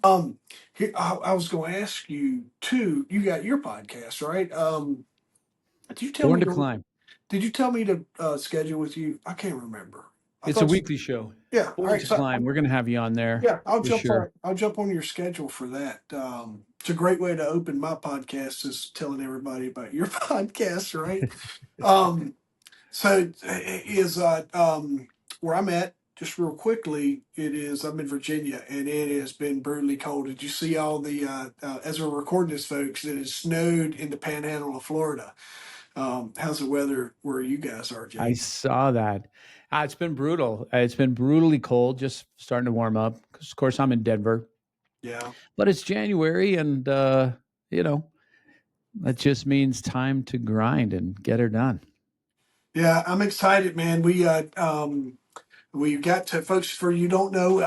Um, here, I was going to ask you too. You got your podcast, right? Did you tell Born me to to? Climb. Did you tell me to schedule with you? I can't remember. I It's a thought. weekly show. Yeah. All Born right. to So Climb. We're going to have you on there yeah, I'll for jump sure. on. I'll jump on your schedule for that. It's a great way to open my podcast, is telling everybody about your podcast, right? Um, so is where I'm at. Just real quickly, it is. I'm in Virginia, and it has been brutally cold. Did you see all the? As we're recording this, folks, it has snowed in the Panhandle of Florida. How's the weather where you guys are, I James? saw that. It's been brutal. It's been brutally cold, just starting to warm up. 'Cause of course, I'm in Denver, Yeah. but it's January, and you know that just means time to grind and get her done. Yeah, I'm excited, man. We got to, folks, for you don't know,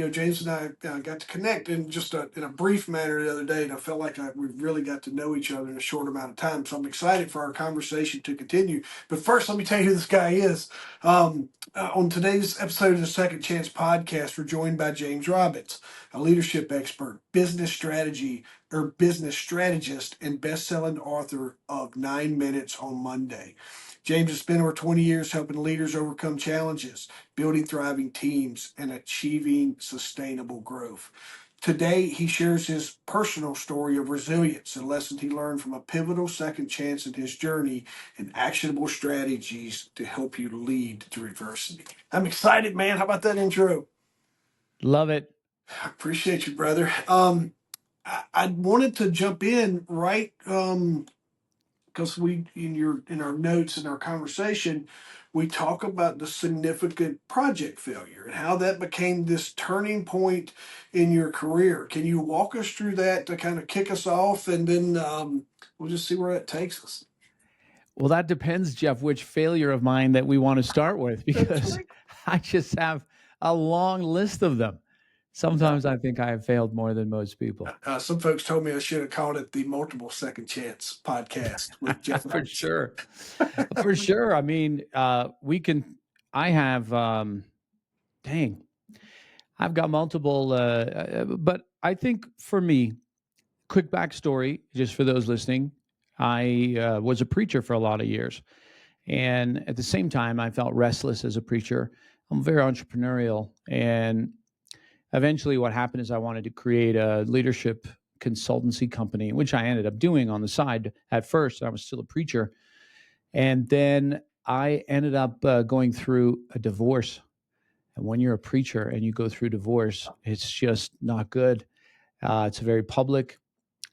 James and I got to connect in just in a brief manner the other day, and I felt like we really got to know each other in a short amount of time. So I'm excited for our conversation to continue. But first, let me tell you who this guy is. On today's episode of the Second Chance podcast, we're joined by James Robbins, a leadership expert, business strategist, and best-selling author of 9 Minutes on Monday. James has spent over 20 years helping leaders overcome challenges, building thriving teams, and achieving sustainable growth. Today, he shares his personal story of resilience and lessons he learned from a pivotal second chance in his journey and actionable strategies to help you lead through adversity. I'm excited, man. How about that intro? Love it. I appreciate you, brother. I wanted to jump in right because we in our notes in our conversation we talk about the significant project failure and how that became this turning point in your career. Can you walk us through that to kind of kick us off, and then we'll just see where that takes us. Well, that depends, Jeff, which failure of mine that we want to start with, That's because right. I just have a long list of them. Yeah. Sometimes I think I have failed more than most people. Some folks told me I should have called it the Multiple Second Chance podcast with Jeff For Robbins. sure. For sure. I mean, I have, dang, I've got multiple, but I think for me, quick backstory, just for those listening, I was a preacher for a lot of years. And at the same time, I felt restless as a preacher. I'm very entrepreneurial. And eventually, what happened is I wanted to create a leadership consultancy company, which I ended up doing on the side at first. I was still a preacher. And then I ended up going through a divorce. And when you're a preacher and you go through divorce, it's just not good. It's very public.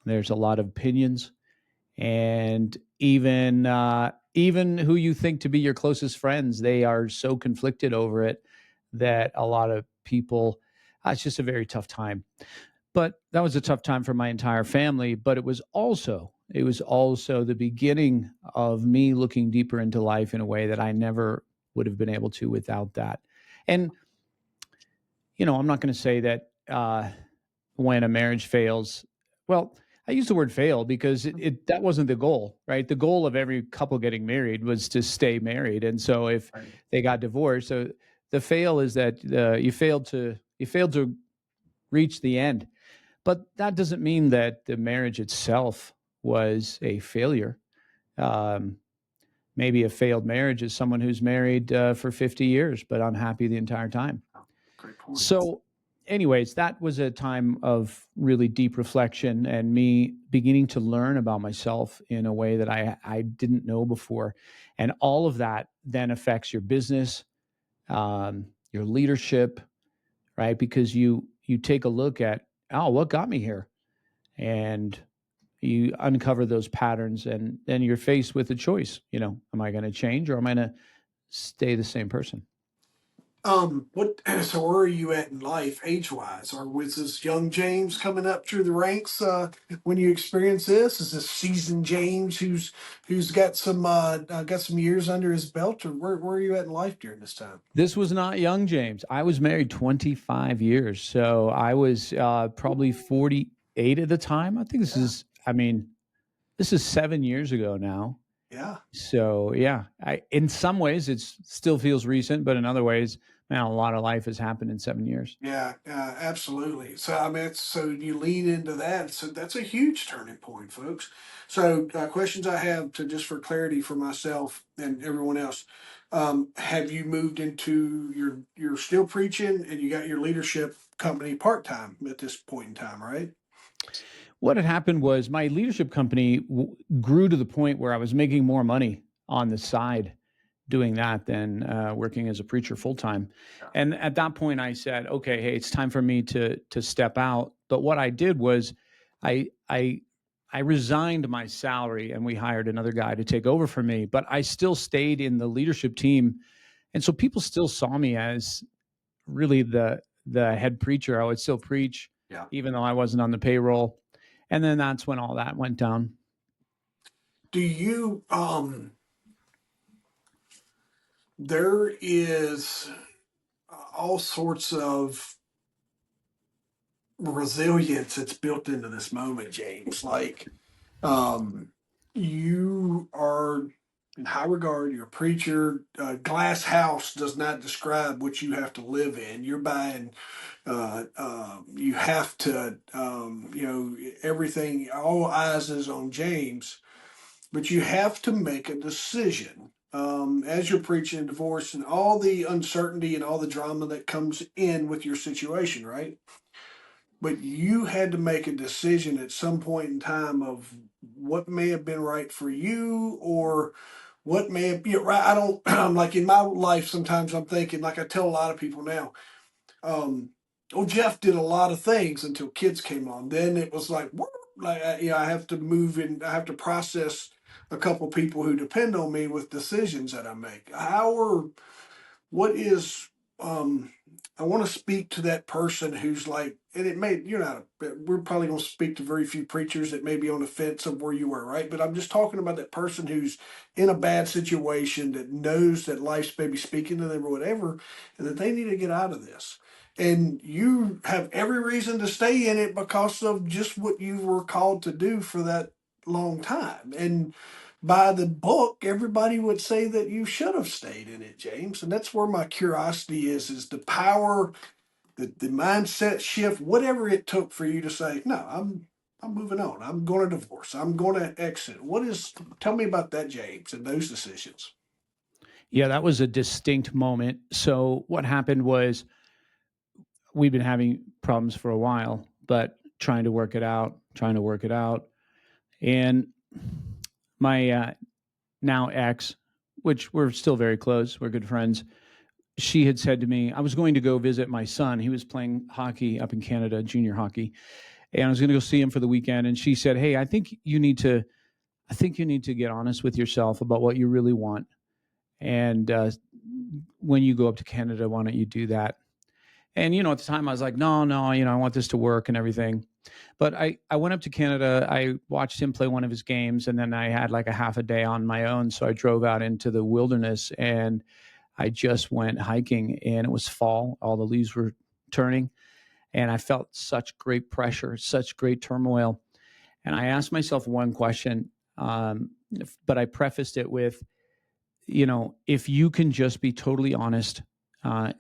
There's a lot of opinions, and even who you think to be your closest friends, they are so conflicted over it that a lot of people. It's just a very tough time. But that was a tough time for my entire family. But it was also the beginning of me looking deeper into life in a way that I never would have been able to without that. And I'm not going to say that when a marriage fails, well, I use the word fail because that wasn't the goal, right? The goal of every couple getting married was to stay married, and so if Right. they got divorced, so the fail is that you failed to reach the end. But that doesn't mean that the marriage itself was a failure. Um, Maybe a failed marriage is someone who's married for 50 years, but unhappy the entire time. Great point. So, anyways, that was a time of really deep reflection and me beginning to learn about myself in a way that I didn't know before. And all of that then affects your business, your leadership, right? Because you take a look at, oh, what got me here? And you uncover those patterns, and then you're faced with a choice. Am I going to change, or am I going to stay the same person? What? So where are you at in life, age wise? Or was this young James coming up through the ranks when you experience this? Is this seasoned James who's got some years under his belt, or where are you at in life during this time? This was not young James. I was married 25 years. So I was probably 48 at the time. I think Yeah, this is 7 years ago now. yeah, So yeah, in some ways it still feels recent, but in other ways, man, a lot of life has happened in 7 years. Yeah, absolutely. So I mean, so you lean into that. So that's a huge turning point, folks. So questions I have to just for clarity for myself and everyone else. Have you moved into you're still preaching and you got your leadership company part time at this point in time, right? What had happened was my leadership company grew to the point where I was making more money on the side doing that than working as a preacher full time. Yeah. And at that point, I said, "Okay, hey, it's time for me to step out." But what I did was, I I I resigned my salary, and we hired another guy to take over for me. But I still stayed in the leadership team, and so people still saw me as really the head preacher. I would still preach, Yeah. even though I wasn't on the payroll. And then that's when all that went down. Do you there is all sorts of resilience that's built into this moment, James. Like you are in high regard, you're a preacher. Glass house does not describe what you have to live in. You're buying you have to everything, all eyes is on James, but you have to make a decision as you're preaching divorce and all the uncertainty and all the drama that comes in with your situation, right? But you had to make a decision at some point in time of what may have been right for you or what may have been right. I don't like in my life, sometimes I'm thinking, like I tell a lot of people now, oh, Jeff did a lot of things until kids came on. Then it was like, like I have to move in, I have to process a couple people who depend on me with decisions that I make. What is I want to speak to that person who's like, and it may you're not we're probably going to speak to very few preachers that may be on the fence of where you were, right? But I'm just talking about that person who's in a bad situation that knows that life's maybe speaking to them or whatever, and that they need to get out of this. And you have every reason to stay in it because of just what you were called to do for that long time. And by the book, everybody would say that you should have stayed in it, James. And that's where my curiosity is the power, the mindset shift, whatever it took for you to say, no, I'm moving on. I'm going to divorce. I'm going to exit. Tell me about that, James, and those decisions. Yeah, that was a distinct moment. So what happened was we've been having problems for a while, but trying to work it out, And my now ex, which we're still very close, we're good friends, she had said to me, I was going to go visit my son. He was playing hockey up in Canada, junior hockey. And I was going to go see him for the weekend. And she said, hey, I think you need to get honest with yourself about what you really want. And when you go up to Canada, why don't you do that? And, at the time I was like, no, I want this to work and everything. But I went up to Canada. I watched him play one of his games, and then I had like a half a day on my own. So I drove out into the wilderness and I just went hiking, and it was fall. All the leaves were turning, and I felt such great pressure, such great turmoil. And I asked myself one question, but I prefaced it with, if you can just be totally honest,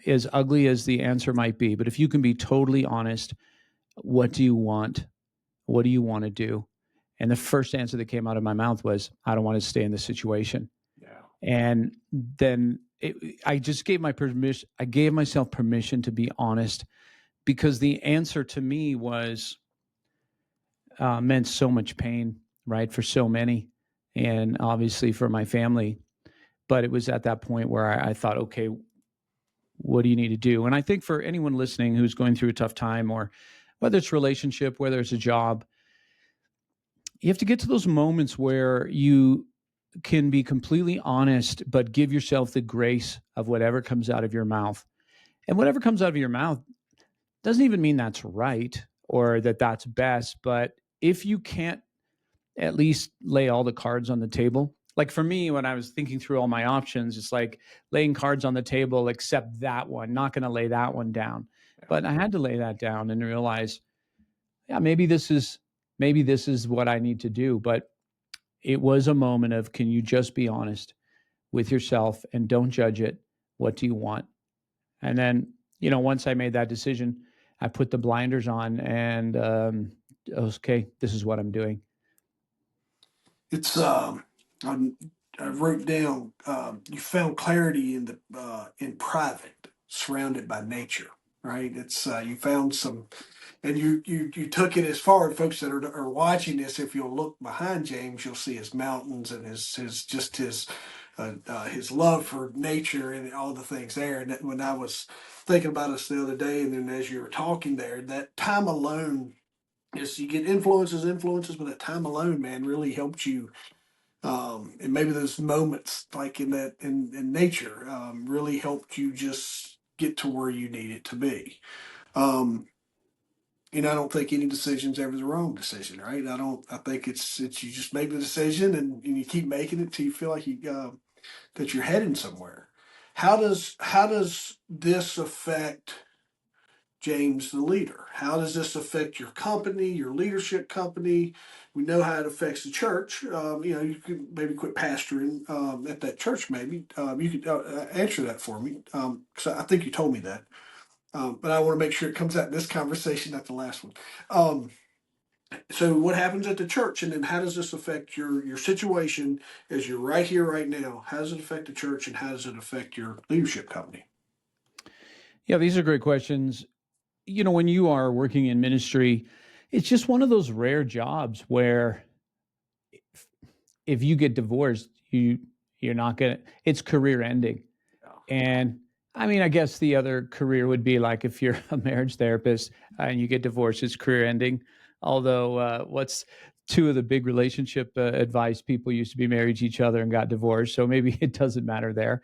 as ugly as the answer might be, but if you can be totally honest, what do you want? What do you want to do? And the first answer that came out of my mouth was, I don't want to stay in this situation. Yeah. And then I just gave myself permission to be honest, because the answer to me was meant so much pain, right, for so many, and obviously for my family. But it was at that point where I thought, okay, what do you need to do? And I think for anyone listening who's going through a tough time, or whether it's relationship, whether it's a job, you have to get to those moments where you can be completely honest, but give yourself the grace of whatever comes out of your mouth. And whatever comes out of your mouth doesn't even mean that's right or that that's best. But if you can't at least lay all the cards on the table, like for me, when I was thinking through all my options, it's like laying cards on the table, except that one, not going to lay that one down. But I had to lay that down and realize, yeah, maybe this is what I need to do. But it was a moment of, can you just be honest with yourself and don't judge it? What do you want? And then, you know, once I made that decision, I put the blinders on and okay, this is what I'm doing. It's I wrote down you found clarity in the in private, surrounded by nature. Right. It's you found some, and you took it as far. And folks that are watching this, if you'll look behind James, you'll see his mountains and his love for nature and all the things there. And that, when I was thinking about us the other day, and then as you were talking there, that time alone is you get influences, but that time alone, man, really helped you. And maybe those moments, like in nature, really helped you just get to where you need it to be. Um, I don't think any decision's ever the wrong decision, right? I don't. I think it's you just make the decision and you keep making it till you feel like that you're heading somewhere. How does this affect James the leader? How does this affect your company, your leadership company? We know how it affects the church. You could maybe quit pastoring at that church. Maybe you could answer that for me because I think you told me that. But I want to make sure it comes out in this conversation, not the last one. Um, so, what happens at the church, and then how does this affect your situation as you're right here, right now? How does it affect the church, and how does it affect your leadership company? Yeah, these are great questions. You know, when you are working in ministry, it's just one of those rare jobs where if you get divorced, you're not gonna. It's career ending. And I mean, I guess the other career would be like if you're a marriage therapist and you get divorced, it's career ending. Although, what's two of the big relationship advice people used to be married to each other and got divorced. So maybe it doesn't matter there.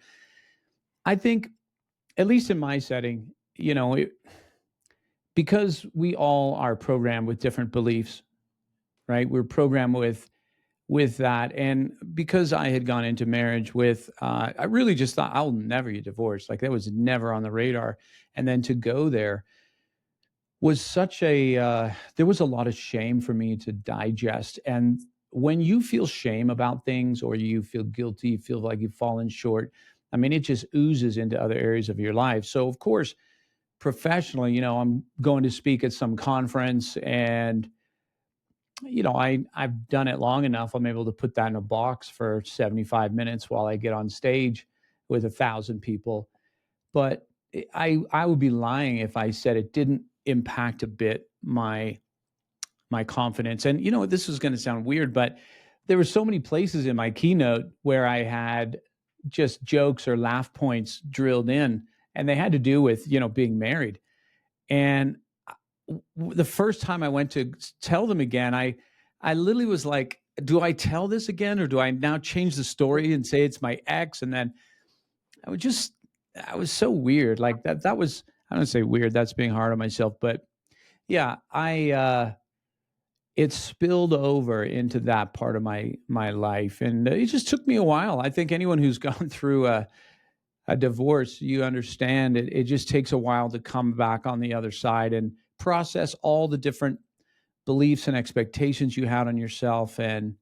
I think, at least in my setting, you know, because we all are programmed with different beliefs, right? We're programmed with that. And because I had gone into marriage with, I really just thought I'll never get divorced. Like that was never on the radar. And then to go there was such there was a lot of shame for me to digest. And when you feel shame about things or you feel guilty, you feel like you've fallen short, I mean, it just oozes into other areas of your life. So, of course, professionally, you know, I'm going to speak at some conference and you know, I've done it long enough. I'm able to put that in a box for 75 minutes while I get on stage with 1,000 people. But I would be lying if I said it didn't impact a bit my confidence. And you know, this is going to sound weird, but there were so many places in my keynote where I had just jokes or laugh points drilled in, and they had to do with, you know, being married. And the first time I went to tell them again, I literally was like, do I tell this again or do I now change the story and say it's my ex? And then I was so weird. Like that was, I don't say weird, that's being hard on myself, but yeah, it spilled over into that part of my life. And it just took me a while. I think anyone who's gone through a divorce, you understand it just takes a while to come back on the other side and process all the different beliefs and expectations you had on yourself and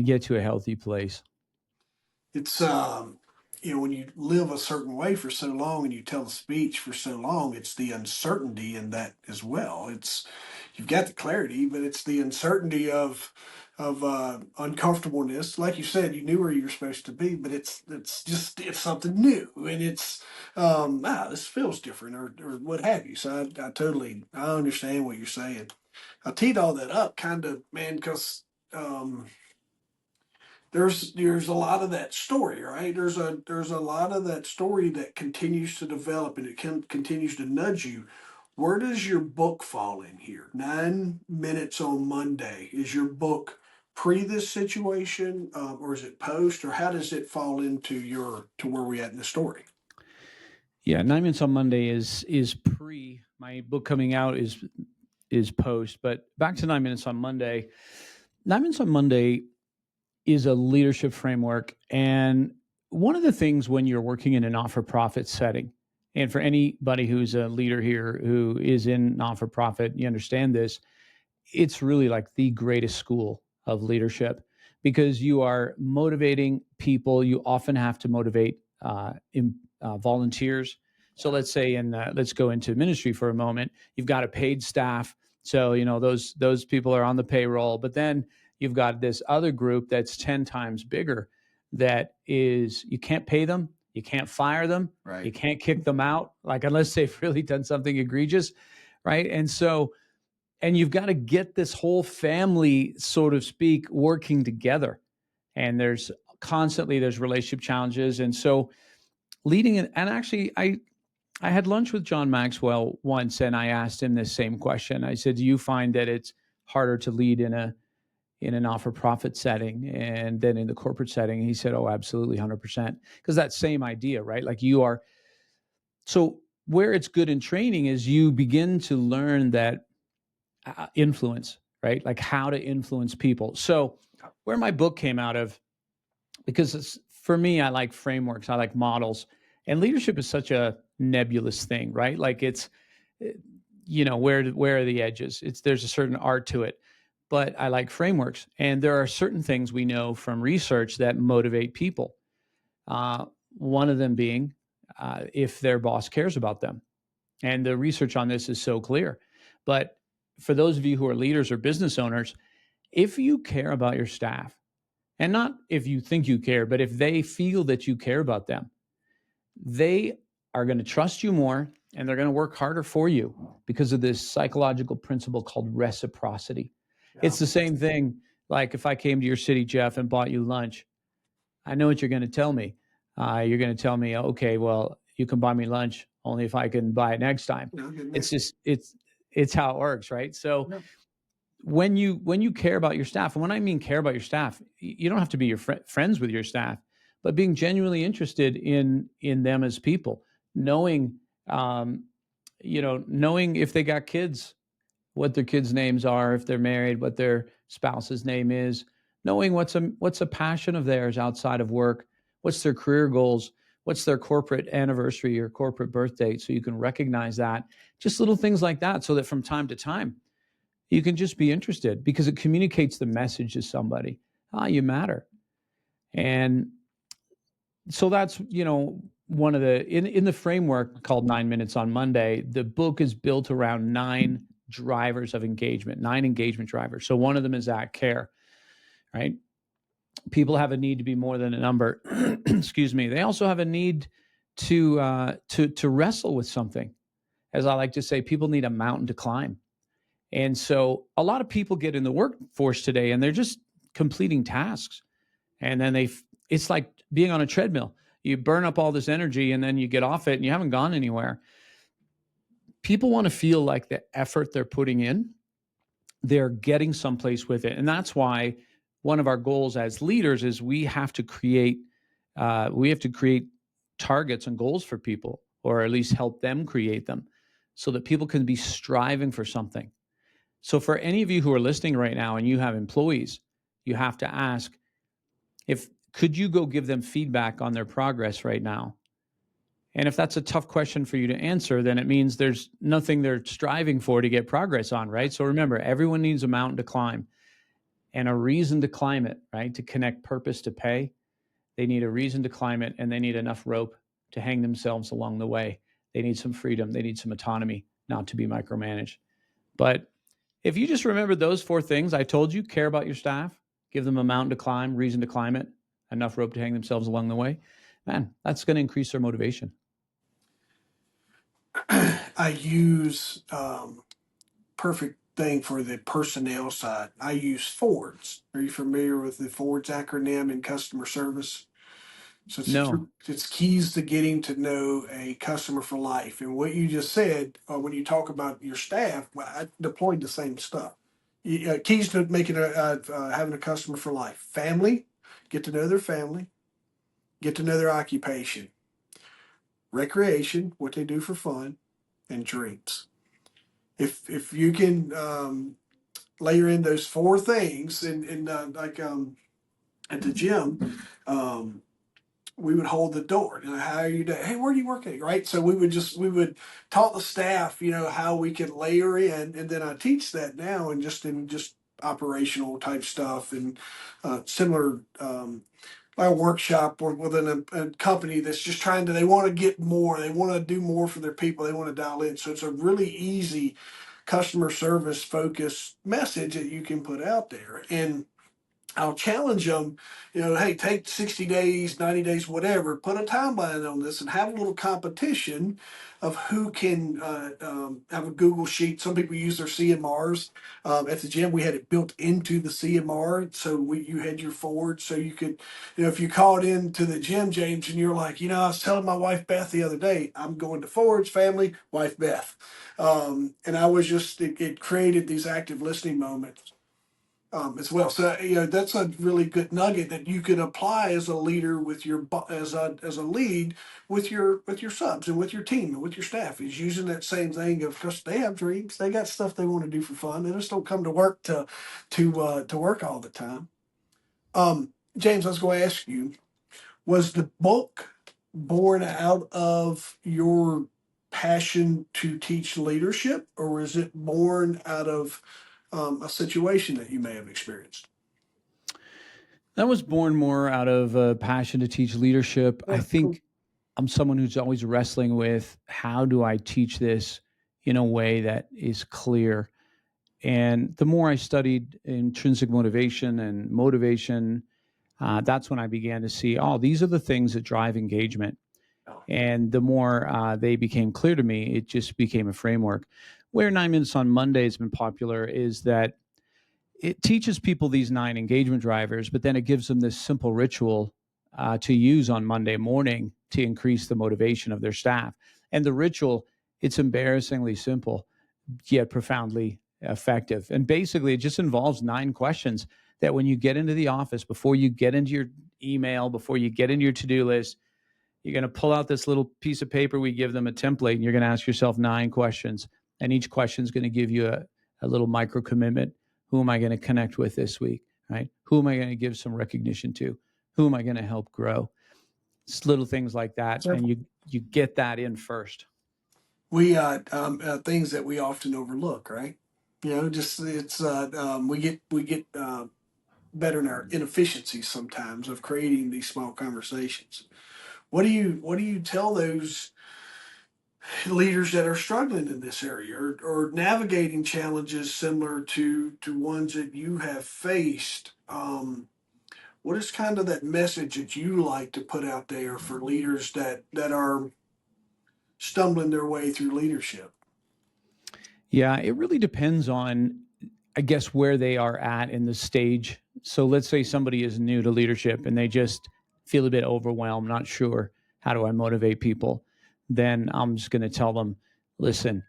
get to a healthy place. It's when you live a certain way for so long and you tell a speech for so long, it's the uncertainty in that as well. It's you've got the clarity, but it's the uncertainty of uncomfortableness. Like you said, you knew where you were supposed to be, but it's something new, and it's this feels different or what have you. So I understand what you're saying. I teed all that up, kind of, man, because. There's a lot of that story, right? There's a lot of that story that continues to develop and continues to nudge you. Where does your book fall in here? 9 minutes on Monday. Is your book pre this situation, or is it post, or how does it fall into to where we at in the story? Yeah, 9 minutes on Monday is pre. My book coming out is post. But back to 9 minutes on Monday. 9 minutes on Monday is a leadership framework. And one of the things when you're working in a not-for-profit setting, and for anybody who's a leader here who is in not-for-profit, you understand this, it's really like the greatest school of leadership because you are motivating people. You often have to motivate volunteers So let's say let's go into ministry for a moment. You've got a paid staff. So, those people are on the payroll, but then you've got this other group that's 10 times bigger that is, you can't pay them. You can't fire them. Right. You can't kick them out, like unless they've really done something egregious. Right. And you've got to get this whole family, so to speak, working together. And there's relationship challenges. And so and actually I had lunch with John Maxwell once, and I asked him this same question. I said, do you find that it's harder to lead in a not-for-profit setting and then in the corporate setting? And he said, oh, absolutely, 100%. Because that same idea, right? Like so where it's good in training is you begin to learn that influence, right? Like how to influence people. So where my book came out of, because for me, I like frameworks, I like models, and leadership is such a nebulous thing, right? Like it's, where are the edges? There's a certain art to it, but I like frameworks. And there are certain things we know from research that motivate people. One of them being if their boss cares about them. And the research on this is so clear. But for those of you who are leaders or business owners, if you care about your staff, and not if you think you care, but if they feel that you care about them, they are going to trust you more and they're going to work harder for you because of this psychological principle called reciprocity. Yeah. It's the same thing. Like if I came to your city, Jeff, and bought you lunch, I know what you're going to tell me. You're going to tell me, okay, well, you can buy me lunch only if I can buy it next time. It's just, it's how it works, right? So when you care about your staff, and when I mean care about your staff, you don't have to be your friends with your staff, but being genuinely interested in them as people, knowing if they got kids, what their kids' names are, if they're married, what their spouse's name is, knowing what's a passion of theirs outside of work, what's their career goals, what's their corporate anniversary or corporate birthday, so you can recognize that. Just little things like that, so that from time to time, you can just be interested, because it communicates the message to somebody. You matter. And so that's, one of the, in the framework called 9 Minutes on Monday, the book is built around 9 drivers of engagement, 9 engagement drivers. So one of them is that care, right? People have a need to be more than a number. Excuse me. They also have a need to wrestle with something. As I like to say, people need a mountain to climb. And so a lot of people get in the workforce today and they're just completing tasks. And then it's like being on a treadmill. You burn up all this energy and then you get off it and you haven't gone anywhere. People want to feel like the effort they're putting in, they're getting someplace with it. And that's why one of our goals as leaders is we have to create targets and goals for people, or at least help them create them, so that people can be striving for something. So for any of you who are listening right now and you have employees, you have to ask, could you go give them feedback on their progress right now? And if that's a tough question for you to answer, then it means there's nothing they're striving for to get progress on, right? So remember, everyone needs a mountain to climb and a reason to climb it, right? To connect purpose to pay. They need a reason to climb it, and they need enough rope to hang themselves along the way. They need some freedom. They need some autonomy, not to be micromanaged. But if you just remember those 4 things I told you: care about your staff, give them a mountain to climb, reason to climb it, enough rope to hang themselves along the way, man, that's going to increase their motivation. I use perfect thing for the personnel side. I use Ford's. Are you familiar with the Ford's acronym in customer service? So it's keys to getting to know a customer for life. And what you just said, when you talk about your staff, well, I deployed the same stuff. Keys to making having a customer for life: family, get to know their family, get to know their occupation, recreation, what they do for fun, and dreams. If you can layer in those 4 things, and like at the gym, we would hold the door. How are you doing? Hey, where do you work at? Right. So we would taught the staff, how we could layer in, and then I teach that now, and just operational type stuff, and similar a workshop or within a company that's just they want to get more, they want to do more for their people, they want to dial in. So it's a really easy customer service focused message that you can put out there. And I'll challenge them, hey, take 60 days, 90 days, whatever, put a timeline on this and have a little competition of who can have a Google Sheet. Some people use their CMRs. At the gym, we had it built into the CMR. So you had your forward. So you could, if you called into the gym, James, and you're like, I was telling my wife Beth the other day, I'm going to Forwards family, wife Beth. And I was it created these active listening moments as well. So that's a really good nugget that you can apply as a leader with your as a lead with your subs and with your team and with your staff. Is using that same thing of, because they have dreams, they got stuff they want to do for fun. They just don't come to work to work all the time. James, I was going to ask you, was the book born out of your passion to teach leadership, or was it born out of a situation that you may have experienced? That was born more out of a passion to teach leadership. I Yeah, cool. think I'm someone who's always wrestling with, how do I teach this in a way that is clear? And the more I studied intrinsic motivation and motivation, that's when I began to see, these are the things that drive engagement. And the more they became clear to me, it just became a framework. Where 9 Minutes on Monday has been popular is that it teaches people these 9 engagement drivers, but then it gives them this simple ritual to use on Monday morning to increase the motivation of their staff. And the ritual, it's embarrassingly simple, yet profoundly effective. And basically, it just involves 9 questions that when you get into the office, before you get into your email, before you get into your to-do list, you're going to pull out this little piece of paper. We give them a template, and you're going to ask yourself 9 questions. And each question is going to give you a little micro commitment. Who am I going to connect with this week, right? Who am I going to give some recognition to? Who am I going to help grow? It's little things like that, and you get that in first. We things that we often overlook, right? Just we get better in our inefficiencies sometimes of creating these small conversations. What do you tell those leaders that are struggling in this area, or navigating challenges similar to ones that you have faced? What is kind of that message that you like to put out there for leaders that are stumbling their way through leadership? Yeah, it really depends on, I guess, where they are at in the stage. So let's say somebody is new to leadership and they just feel a bit overwhelmed, not sure, how do I motivate people? Then I'm just going to tell them, listen,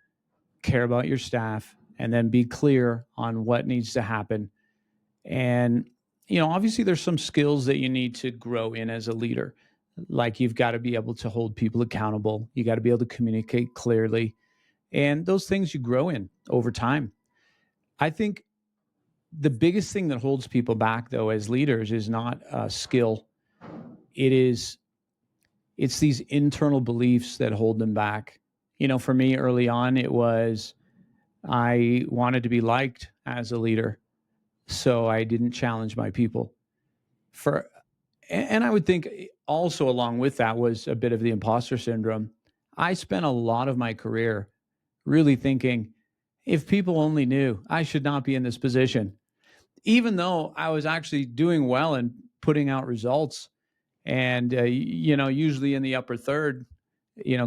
care about your staff, and then be clear on what needs to happen. And, obviously there's some skills that you need to grow in as a leader. Like, you've got to be able to hold people accountable. You got to be able to communicate clearly. And those things you grow in over time. I think the biggest thing that holds people back, though, as leaders, is not skill. It's these internal beliefs that hold them back. For me early on, it was, I wanted to be liked as a leader, so I didn't challenge my people. And I would think also along with that was a bit of the imposter syndrome. I spent a lot of my career really thinking, if people only knew, I should not be in this position, even though I was actually doing well and putting out results, and usually in the upper third,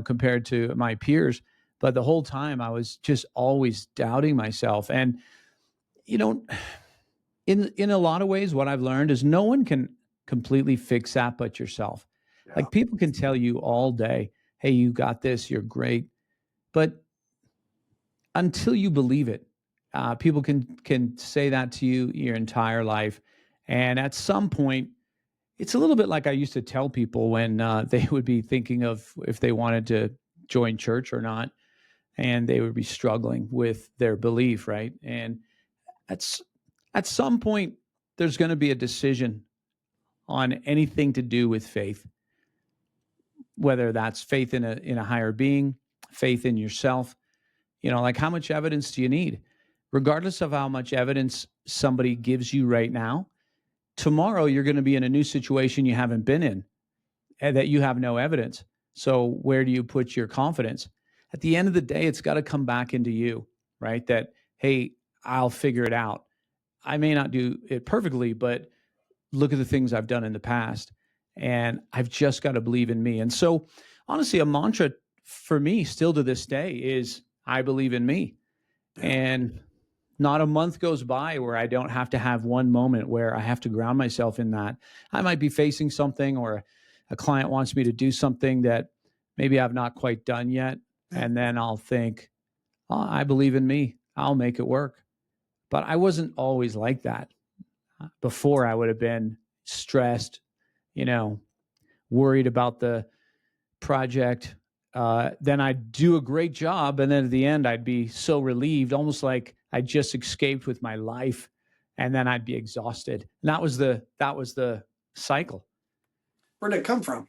compared to my peers. But the whole time I was just always doubting myself. And in a lot of ways, what I've learned is no one can completely fix that but yourself. Yeah. Like, people can tell you all day, hey, you got this, you're great. But until you believe it, people can say that to you your entire life. And at some point, it's a little bit like I used to tell people when they would be thinking of if they wanted to join church or not, and they would be struggling with their belief, right? And at some point, there's going to be a decision on anything to do with faith, whether that's faith in a higher being, faith in yourself. Like, how much evidence do you need? Regardless of how much evidence somebody gives you right now, tomorrow you're going to be in a new situation you haven't been in and that you have no evidence. So where do you put your confidence? At the end of the day, it's got to come back into you, right? That, hey, I'll figure it out. I may not do it perfectly, but look at the things I've done in the past. And I've just got to believe in me. And so, honestly, a mantra for me still to this day is I believe in me. Yeah. And not a month goes by where I don't have to have one moment where I have to ground myself in that. I might be facing something, or a client wants me to do something that maybe I've not quite done yet. Yeah. And then I'll think, oh, I believe in me. I'll make it work. But I wasn't always like that. Before, I would have been stressed, worried about the project. Then I'd do a great job, and then at the end, I'd be so relieved, almost like I just escaped with my life, and then I'd be exhausted. And that was the cycle. Where'd that come from?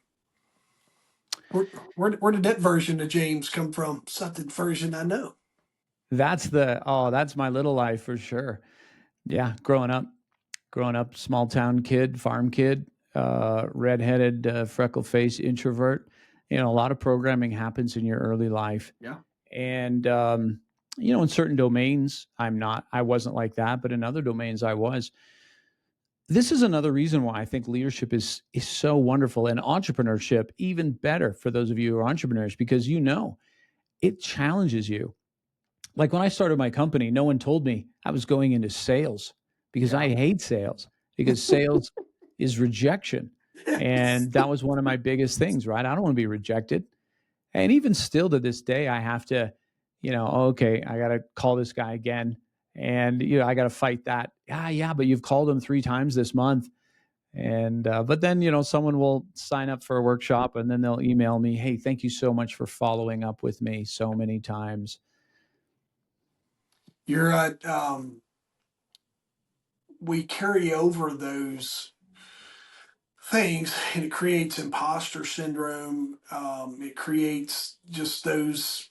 Where did that version of James come from? Something version I know. That's my little life for sure. Yeah, growing up, small town kid, farm kid, redheaded, freckle face introvert. A lot of programming happens in your early life. Yeah. And, in certain domains, I wasn't like that, but in other domains I was. This is another reason why I think leadership is so wonderful, and entrepreneurship even better for those of you who are entrepreneurs, because it challenges you. Like when I started my company, no one told me I was going into sales, because I hate sales, because sales is rejection. And that was one of my biggest things, right? I don't want to be rejected. And even still to this day, I have to, okay, I got to call this guy again. And, I got to fight that. Yeah, but you've called him 3 times this month. And, but then, someone will sign up for a workshop, and then they'll email me, hey, thank you so much for following up with me so many times. You're at, we carry over those things, and it creates imposter syndrome. It creates just those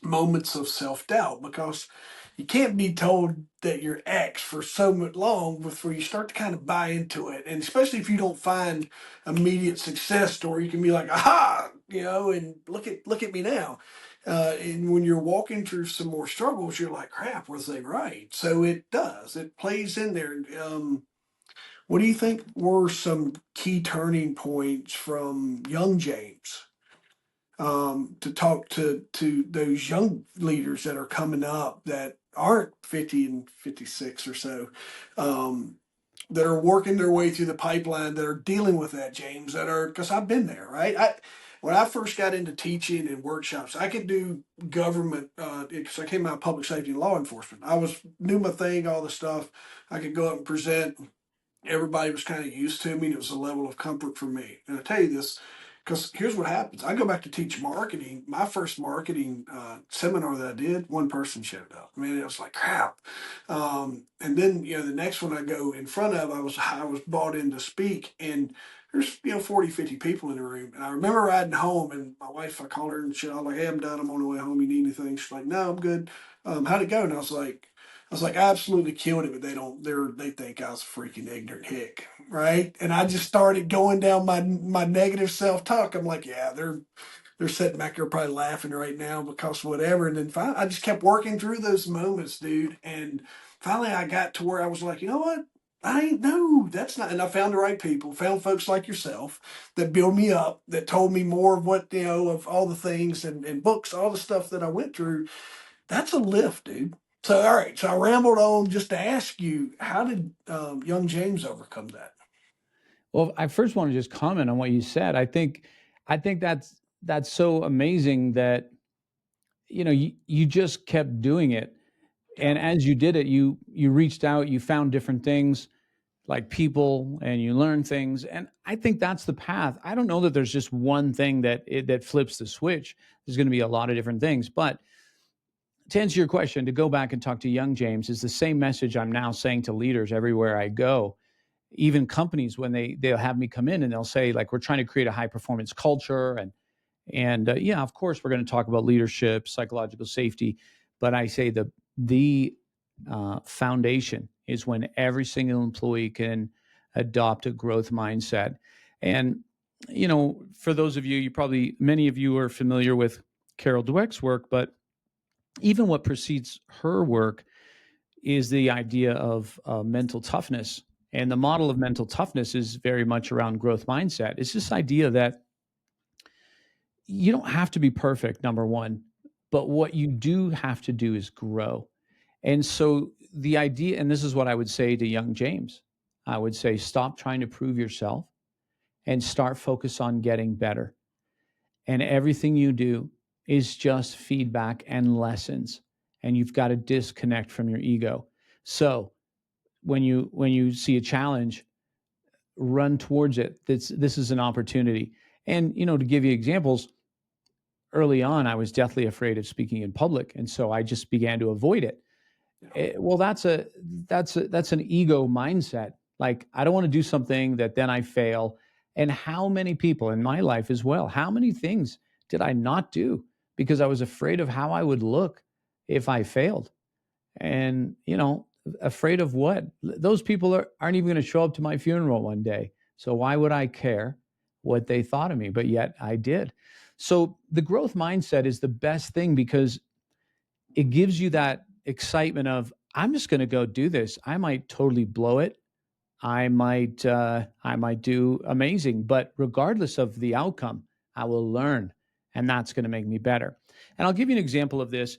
moments of self-doubt, because you can't be told that you're X for so much long before you start to kind of buy into it. And especially if you don't find immediate success story, you can be like, aha, and look at me now. And when you're walking through some more struggles, you're like, crap, was they right? So it plays in there. What do you think were some key turning points from young James, to talk to those young leaders that are coming up that aren't 50 and 56 or so, that are working their way through the pipeline, that are dealing with that, James, because I've been there, right? When I first got into teaching and workshops, I could do government, because I came out of public safety and law enforcement. Knew my thing, all the stuff. I could go up and present. Everybody was kind of used to me, and it was a level of comfort for me. And I tell you this, because here's what happens. I go back to teach marketing. My first marketing seminar that I did, one person showed up. I mean, it was like crap. And then, the next one I go in front of, I was brought in to speak, and there's, 40, 50 people in the room. And I remember riding home, and my wife, I called her and I was like, hey, I'm done. I'm on the way home. You need anything? She's like, no, I'm good. How'd it go? And I was like, I absolutely killed it, but they think I was a freaking ignorant hick, right? And I just started going down my negative self-talk. I'm like, yeah, they're sitting back there probably laughing right now because whatever. And then finally, I just kept working through those moments, dude. And finally I got to where I was like, you know what? That's not. And I found the right people, found folks like yourself that build me up, that told me more of what, of all the things and books, all the stuff that I went through. That's a lift, dude. So, all right. So I rambled on just to ask you, how did young James overcome that? Well, I first want to just comment on what you said. I think that's so amazing that you just kept doing it, and as you did it, you reached out, you found different things like people, and you learned things, and I think that's the path. I don't know that there's just one thing that flips the switch. There's going to be a lot of different things, but to answer your question, to go back and talk to young James is the same message I'm now saying to leaders everywhere I go. Even companies, when they'll have me come in and they'll say, like, we're trying to create a high performance culture, and yeah, of course we're going to talk about leadership, psychological safety, but I say the foundation is when every single employee can adopt a growth mindset. And, for those of you, many of you are familiar with Carol Dweck's work, but even what precedes her work is the idea of mental toughness. And the model of mental toughness is very much around growth mindset. It's this idea that you don't have to be perfect, number one, but what you do have to do is grow. And so the idea, and this is what I would say to young James, I would say, stop trying to prove yourself and start focus on getting better. And everything you do is just feedback and lessons. And you've got to disconnect from your ego. So when you see a challenge, run towards it. This is an opportunity. And, to give you examples, early on, I was deathly afraid of speaking in public. And so I just began to avoid it. Well, that's an ego mindset. Like, I don't want to do something that then I fail. And how many people in my life as well, how many things did I not do because I was afraid of how I would look if I failed? And, afraid of what? Those people aren't even going to show up to my funeral one day. So why would I care what they thought of me? But yet I did. So the growth mindset is the best thing because it gives you that excitement of, I'm just going to go do this. I might totally blow it. I might do amazing, but regardless of the outcome, I will learn, and that's going to make me better. And I'll give you an example of this.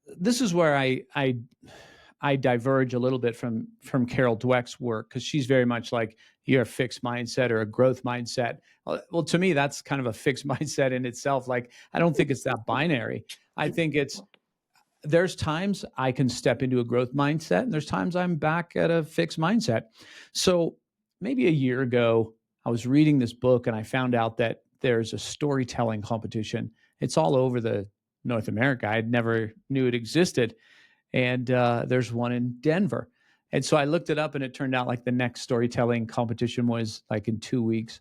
This is where I diverge a little bit from Carol Dweck's work, because she's very much like, you're a fixed mindset or a growth mindset. Well, to me, that's kind of a fixed mindset in itself. Like, I don't think it's that binary. I think there's times I can step into a growth mindset, and there's times I'm back at a fixed mindset. So maybe a year ago, I was reading this book and I found out that there's a storytelling competition. It's all over the North America. I never knew it existed. And there's one in Denver. And so I looked it up, and it turned out like the next storytelling competition was like in 2 weeks.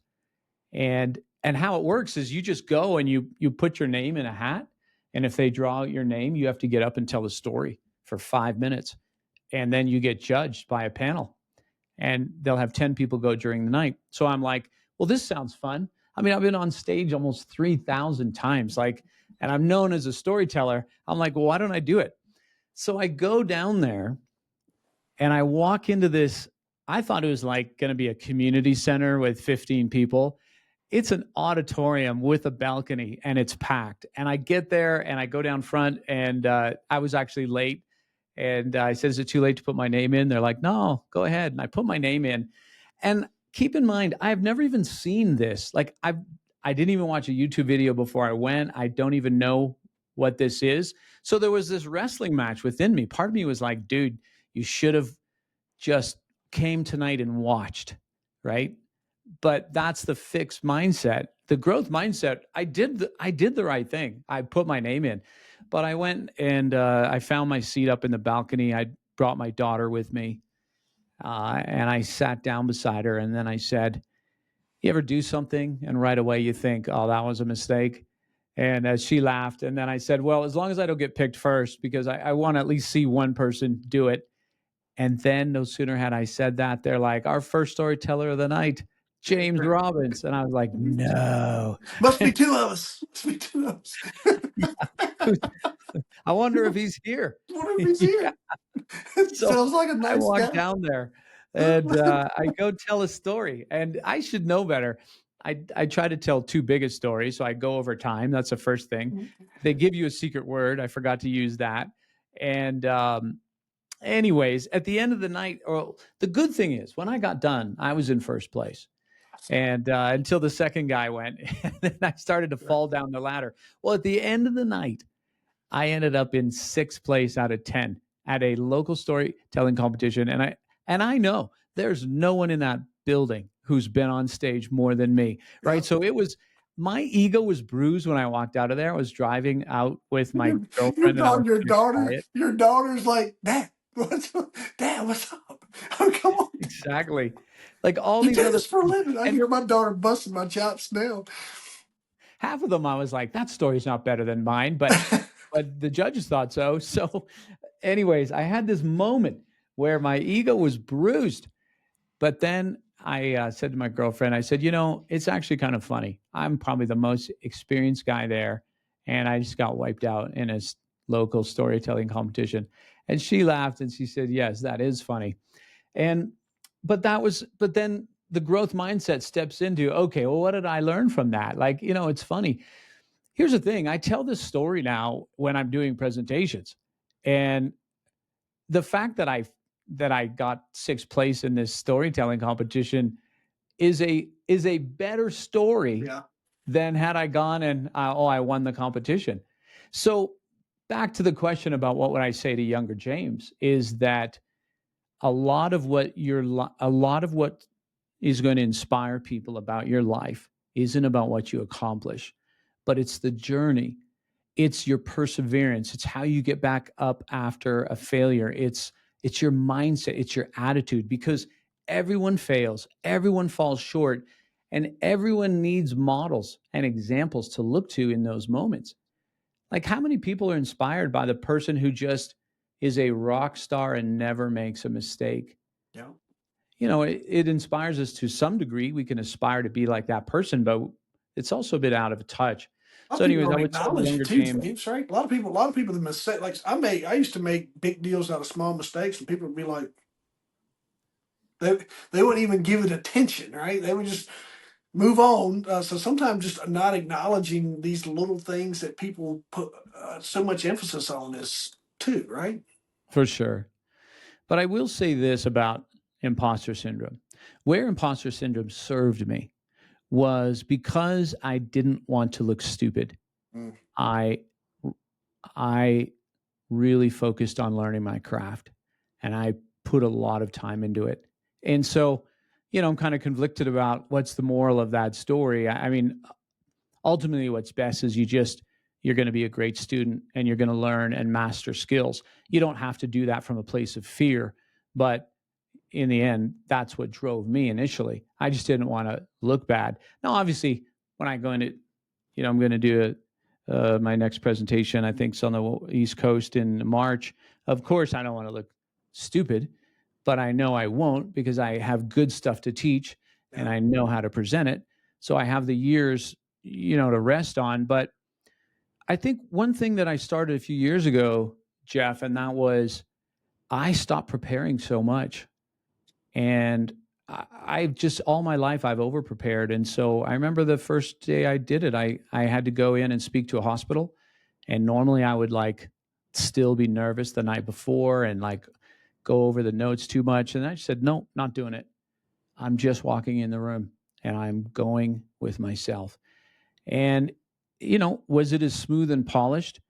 And how it works is you just go and you put your name in a hat. And if they draw out your name, you have to get up and tell a story for 5 minutes. And then you get judged by a panel. And they'll have 10 people go during the night. So I'm like, well, this sounds fun. I mean, I've been on stage almost 3,000 times, and I'm known as a storyteller. I'm like, well, why don't I do it? So I go down there and I walk into this. I thought it was like going to be a community center with 15 people. It's an auditorium with a balcony, and it's packed. And I get there and I go down front, and I was actually late. And I said, is it too late to put my name in? They're like, no, go ahead. And I put my name in. And keep in mind, I've never even seen this. Like, I didn't even watch a YouTube video before I went. I don't even know what this is. So there was this wrestling match within me. Part of me was like, dude, you should have just came tonight and watched, right? But that's the fixed mindset. The growth mindset, I did the right thing. I put my name in, but I went and I found my seat up in the balcony. I brought my daughter with me, and I sat down beside her. And then I said, you ever do something and right away you think, oh, that was a mistake? And she laughed. And then I said, well, as long as I don't get picked first, because I want to at least see one person do it. And then no sooner had I said that, they're like, our first storyteller of the night, James Robbins. And I was like, no. Must be two of us. Must be two of us. I wonder if he's here. I wonder if he's here. So sounds like a nice I walk guy. down there and I go tell a story, and I should know better. I try to tell too big a story, so I go over time. That's the first thing. They give you a secret word. I forgot to use that. And anyways, at the end of the night, or the good thing is, when I got done, I was in first place. And until the second guy went, and then I started to fall down the ladder. Well, at the end of the night, I ended up in 6th place out of 10 at a local storytelling competition. And I know there's no one in that building who's been on stage more than me, right? So my ego was bruised when I walked out of there. I was driving out with my girlfriend. Your daughter's like, Dad, what's up? Oh, come on. Exactly. Like all You these do other this for a living. I hear my daughter busting my chops now. Half of them I was like, that story's not better than mine, but the judges thought so. So anyways, I had this moment where my ego was bruised. But then I said to my girlfriend, I said, it's actually kind of funny. I'm probably the most experienced guy there. And I just got wiped out in a local storytelling competition. And she laughed and she said, yes, that is funny. And, but then the growth mindset steps into, okay, well, what did I learn from that? Like, it's funny. Here's the thing. I tell this story now when I'm doing presentations. And the fact that I got sixth place in this storytelling competition is a better story than had I gone and I won the competition. So back to the question about what would I say to younger James is that a lot of what is going to inspire people about your life isn't about what you accomplish, but it's the journey. It's your perseverance. It's how you get back up after a failure. It's your mindset. It's your attitude, because everyone fails, everyone falls short, and everyone needs models and examples to look to in those moments. Like, how many people are inspired by the person who just is a rock star and never makes a mistake? Yeah. It inspires us to some degree. We can aspire to be like that person, but it's also a bit out of touch. So, anyways, I would say to acknowledge younger it too, James. James, right? A lot of people, the mistake, like I used to make big deals out of small mistakes, and people would be like, they wouldn't even give it attention, right? They would just move on. So sometimes just not acknowledging these little things that people put so much emphasis on is too, right? For sure. But I will say this about imposter syndrome. Where imposter syndrome served me was because I didn't want to look stupid. Mm. I really focused on learning my craft, and I put a lot of time into it. And so, I'm kind of conflicted about what's the moral of that story. I mean, ultimately what's best is you're going to be a great student and you're going to learn and master skills. You don't have to do that from a place of fear, but in the end, that's what drove me initially. I just didn't want to look bad. Now, obviously, when I go into, I'm going to do my next presentation, I think it's on the East Coast in March. Of course, I don't want to look stupid, but I know I won't, because I have good stuff to teach and I know how to present it. So I have the years, to rest on. But I think one thing that I started a few years ago, Jeff, and that was I stopped preparing so much. And I've just all my life I've over prepared. And so I remember the first day I did it, I had to go in and speak to a hospital. And normally I would still be nervous the night before and go over the notes too much. And I said, no, not doing it. I'm just walking in the room and I'm going with myself. And, was it as smooth and polished?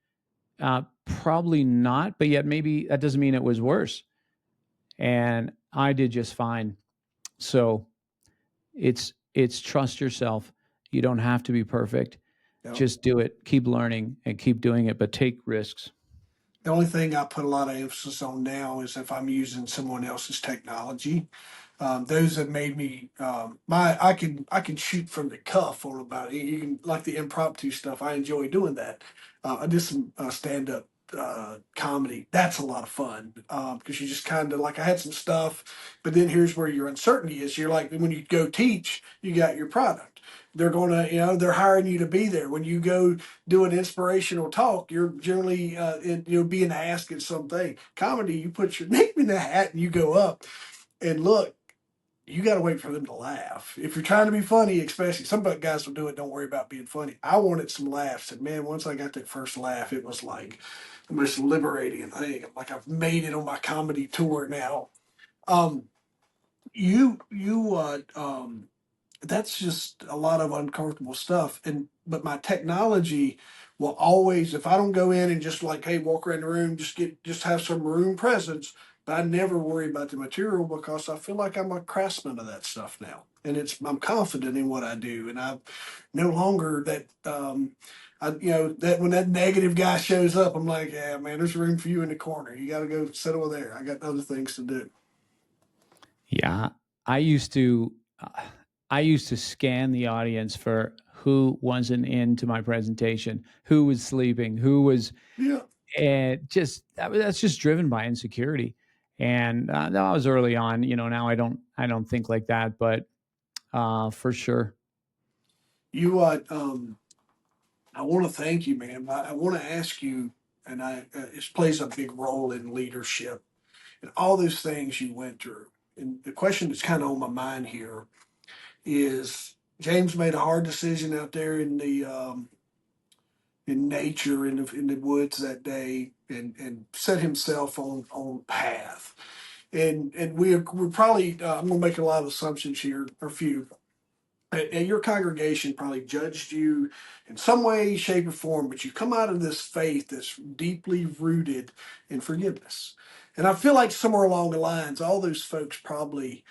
Probably not, but yet maybe that doesn't mean it was worse. And I did just fine. So it's trust yourself. You don't have to be perfect. Yep. Just do it. Keep learning and keep doing it, but take risks. The only thing I put a lot of emphasis on now is if I'm using someone else's technology. Those have made me I can shoot from the cuff on about it. You can, like the impromptu stuff. I enjoy doing that. I did some stand up comedy. That's a lot of fun because you just kind of like I had some stuff, but then here's where your uncertainty is. You're like when you go teach, you got your product. They're gonna, they're hiring you to be there. When you go do an inspirational talk, you're generally, being asked at something. Comedy, you put your name in the hat and you go up. And look, you got to wait for them to laugh. If you're trying to be funny, especially some guys will do it. Don't worry about being funny. I wanted some laughs, and man, once I got that first laugh, it was like the most liberating thing. I'm like, I've made it on my comedy tour now. Um, that's just a lot of uncomfortable stuff. But my technology will always, if I don't go in and just like, hey, walk around the room, just have some room presence. But I never worry about the material because I feel like I'm a craftsman of that stuff now, and I'm confident in what I do, and I'm no longer that. That when that negative guy shows up, I'm like, yeah, man, there's room for you in the corner. You got to go sit over there. I got other things to do. Yeah, I used to. I used to scan the audience for who wasn't into my presentation, who was sleeping, who was, and that's just driven by insecurity. And that was early on. Now I don't think like that, but for sure. You, I want to thank you, man. I want to ask you, and it plays a big role in leadership and all those things you went through. And the question that's kind of on my mind here is James made a hard decision out there in nature in the woods that day and set himself on path. And we're probably I'm going to make a lot of assumptions here, or a few. And your congregation probably judged you in some way, shape, or form, but you come out of this faith that's deeply rooted in forgiveness. And I feel like somewhere along the lines, all those folks probably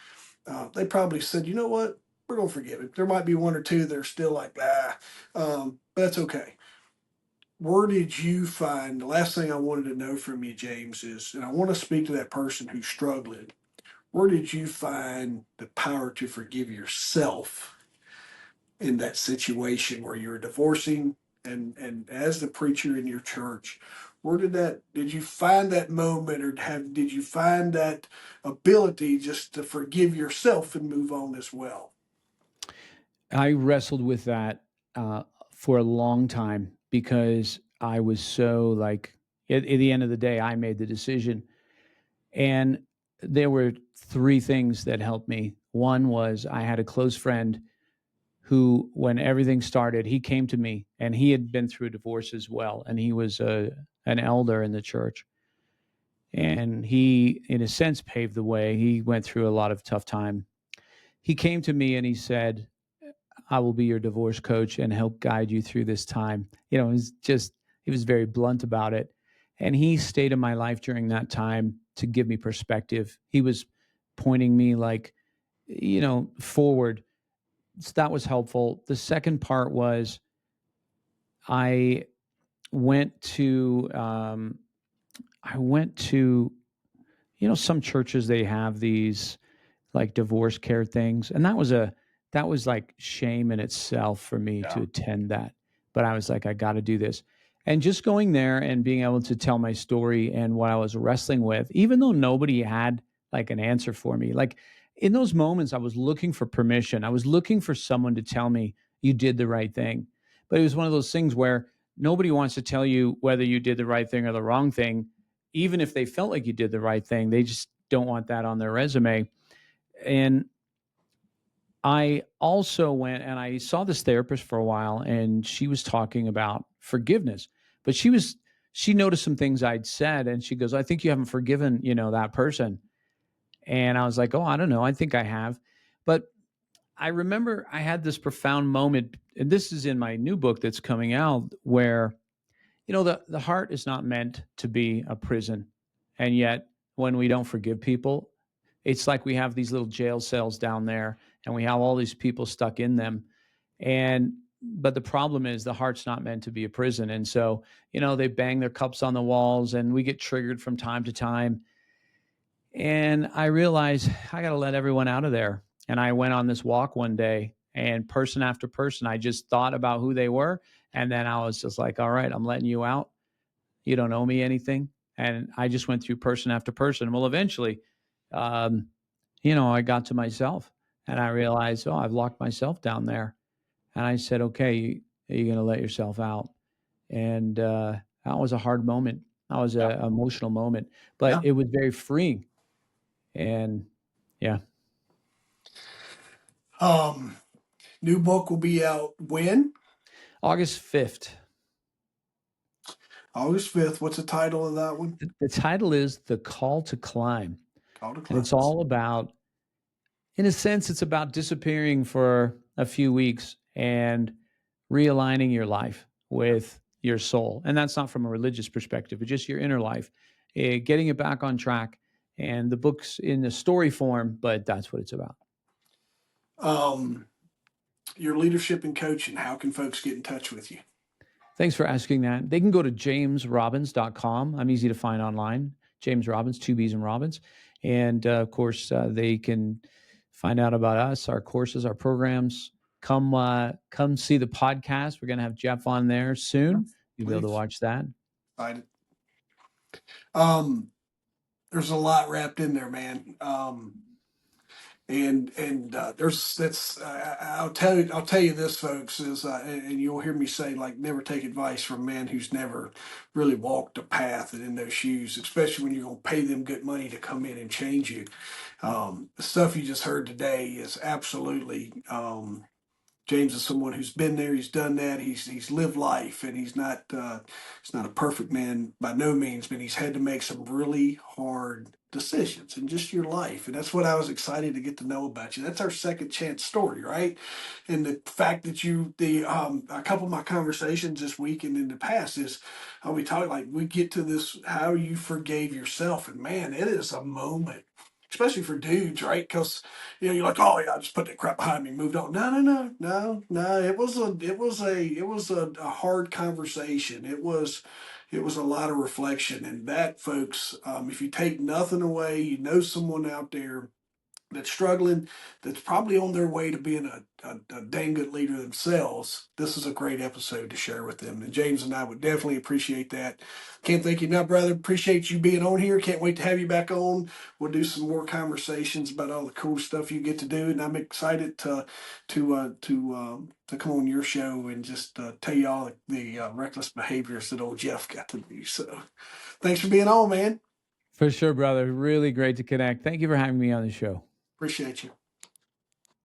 they probably said, you know what, we're gonna forgive him. There might be one or two that are still like, but that's okay. Where did you find the last thing I wanted to know from you, James, is, and I want to speak to that person who's struggling. Where did you find the power to forgive yourself in that situation where you're divorcing and as the preacher in your church? Where did you find that moment, or did you find that ability just to forgive yourself and move on as well? I wrestled with that for a long time because I was so like, at the end of the day, I made the decision. And there were three things that helped me. One was I had a close friend who, when everything started, he came to me, and he had been through a divorce as well. And he was an elder in the church. And he, in a sense, paved the way. He went through a lot of tough time. He came to me and he said, I will be your divorce coach and help guide you through this time. He was very blunt about it. And he stayed in my life during that time to give me perspective. He was pointing me like, forward. So that was helpful. The second part was I went to, some churches, they have these like divorce care things. And that was like shame in itself for me to attend that. But I was like, I got to do this. And just going there and being able to tell my story and what I was wrestling with, even though nobody had like an answer for me, like in those moments, I was looking for permission. I was looking for someone to tell me you did the right thing. But it was one of those things where nobody wants to tell you whether you did the right thing or the wrong thing. Even if they felt like you did the right thing, they just don't want that on their resume. And I also went and I saw this therapist for a while, and she was talking about forgiveness, but she noticed some things I'd said, and she goes, I think you haven't forgiven, that person. And I was like, oh, I don't know. I think I have. But I remember I had this profound moment, and this is in my new book that's coming out, where, the heart is not meant to be a prison. And yet when we don't forgive people, it's like we have these little jail cells down there, and we have all these people stuck in them. But the problem is the heart's not meant to be a prison. And so, they bang their cups on the walls, and we get triggered from time to time. And I realized I got to let everyone out of there. And I went on this walk one day, and person after person, I just thought about who they were. And then I was just like, all right, I'm letting you out. You don't owe me anything. And I just went through person after person. Well, eventually, I got to myself, and I realized, oh, I've locked myself down there. And I said, okay, are you going to let yourself out? And that was a hard moment. That was an emotional moment, but it was very freeing. And yeah. New book will be out when? August 5th. August 5th. What's the title of that one? The title is The Call to Climb. Call to Climb. And it's all about, in a sense, it's about disappearing for a few weeks and realigning your life with your soul. And that's not from a religious perspective, but just your inner life, getting it back on track. And the book's in the story form, but that's what it's about. Your leadership and coaching, how can folks get in touch with you? Thanks for asking that. They can go to 𝐬𝐮𝐬𝐫𝐞𝐭. I'm easy to find online. James Robbins, 2 B's and Robbins. And of course, they can find out about us, our courses, our programs. Come see the podcast. We're going to have Jeff on there soon. You'll be able to watch that. Excited. there's a lot wrapped in there, man. And there's that's I'll tell you this, folks, is and you'll hear me say, like, never take advice from a man who's never really walked the path and in those shoes, especially when you're gonna pay them good money to come in and change you. The stuff you just heard today is absolutely. James is someone who's been there. He's done that. He's lived life, and he's not a perfect man by no means, but he's had to make some really hard decisions in just your life, and that's what I was excited to get to know about you. That's our second chance story, right? And the fact that a couple of my conversations this week and in the past is how we talk, like, we get to this how you forgave yourself, and man, it is a moment. Especially for dudes, right? Because you're like, oh yeah, I just put that crap behind me, moved on. No. It was a hard conversation. It was a lot of reflection, and that, folks, if you take nothing away, you know someone out there that's struggling, that's probably on their way to being a dang good leader themselves, this is a great episode to share with them. And James and I would definitely appreciate that. Can't thank you enough, brother. Appreciate you being on here. Can't wait to have you back on. We'll do some more conversations about all the cool stuff you get to do, and I'm excited to come on your show and just tell you all the reckless behaviors that old Jeff got to do. So, thanks for being on, man. For sure, brother. Really great to connect. Thank you for having me on the show. Appreciate you.